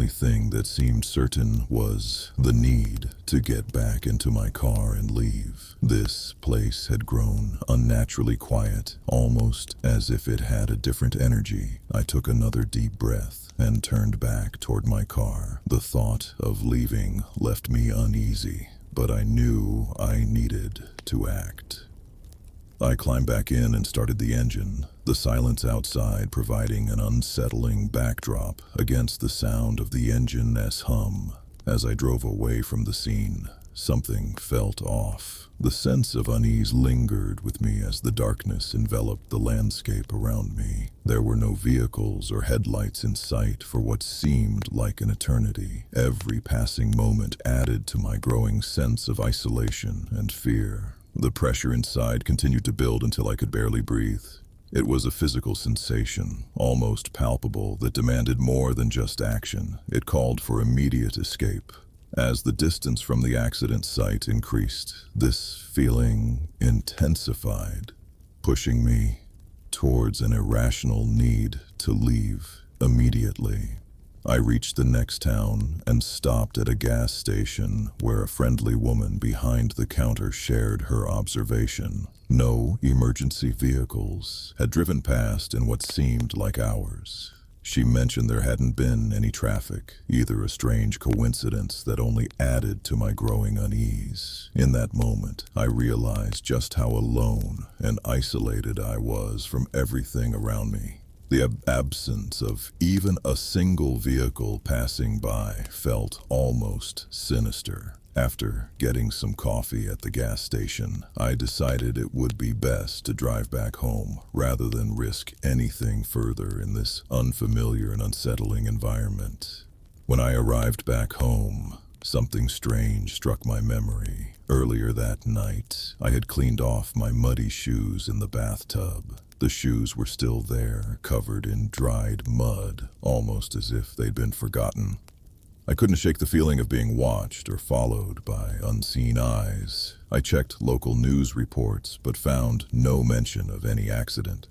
only thing that seemed certain was the need to get back into my car and leave. This place had grown unnaturally quiet, almost as if it had a different energy. I took another deep breath and turned back toward my car. The thought of leaving left me uneasy, but I knew I needed to act. I climbed back in and started the engine, the silence outside providing an unsettling backdrop against the sound of the engine's hum. As I drove away from the scene, something felt off. The sense of unease lingered with me as the darkness enveloped the landscape around me. There were no vehicles or headlights in sight for what seemed like an eternity. Every passing moment added to my growing sense of isolation and fear. The pressure inside continued to build until I could barely breathe. It was a physical sensation, almost palpable, that demanded more than just action. It called for immediate escape. As the distance from the accident site increased, this feeling intensified, pushing me towards an irrational need to leave immediately. I reached the next town and stopped at a gas station where a friendly woman behind the counter shared her observation. No emergency vehicles had driven past in what seemed like hours. She mentioned there hadn't been any traffic, either a strange coincidence that only added to my growing unease. In that moment, I realized just how alone and isolated I was from everything around me. The absence of even a single vehicle passing by felt almost sinister. After getting some coffee at the gas station, I decided it would be best to drive back home rather than risk anything further in this unfamiliar and unsettling environment. When I arrived back home, something strange struck my memory. Earlier that night, I had cleaned off my muddy shoes in the bathtub. The shoes were still there, covered in dried mud, almost as if they'd been forgotten. I couldn't shake the feeling of being watched or followed by unseen eyes. I checked local news reports, but found no mention of any accident.